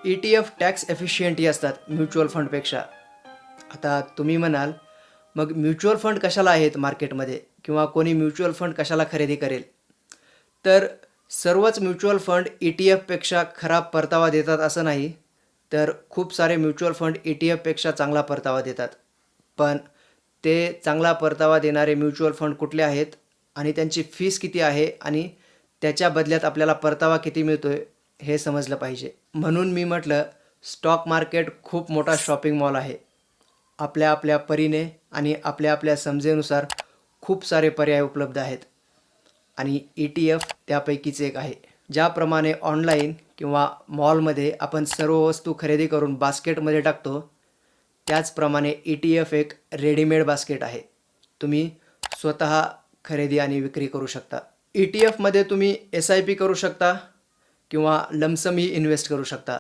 ETF tax एफिशियंटही असतात mutual फंडपेक्षा. आता तुम्ही म्हणाल, मग म्युच्युअल फंड कशाला आहेत मार्केटमध्ये किंवा कोणी म्युच्युअल फंड कशाला खरेदी करेल? तर सर्वच म्युच्युअल फंड ETF पेक्षा खराब परतावा देतात असं नाही. तर खूप सारे म्युच्युअल फंड ETF पेक्षा चांगला परतावा देतात. पण ते चांगला परतावा देणारे म्युच्युअल फंड कुठले आहेत आणि त्यांची फीस किती आहे आणि त्याच्या बदल्यात आपल्याला परतावा किती मिळतोय हे समजलं पाहिजे. म्हणून मी म्हटलं, स्टॉक मार्केट खूप मोठा शॉपिंग मॉल आहे. आपल्या आपल्या परीने आणि आपल्या आपल्या समजेनुसार खूप सारे पर्याय उपलब्ध आहेत आणि ETF त्यापैकीच एक आहे. ज्याप्रमाणे ऑनलाईन किंवा मॉलमध्ये आपण सर्व वस्तू खरेदी करून बास्केटमध्ये टाकतो, त्याचप्रमाणे ETF एक रेडीमेड बास्केट आहे. तुम्ही स्वतः खरेदी आणि विक्री करू शकता. ETFमध्ये तुम्ही SIP करू शकता किंवा लमसमही इन्व्हेस्ट करू शकता.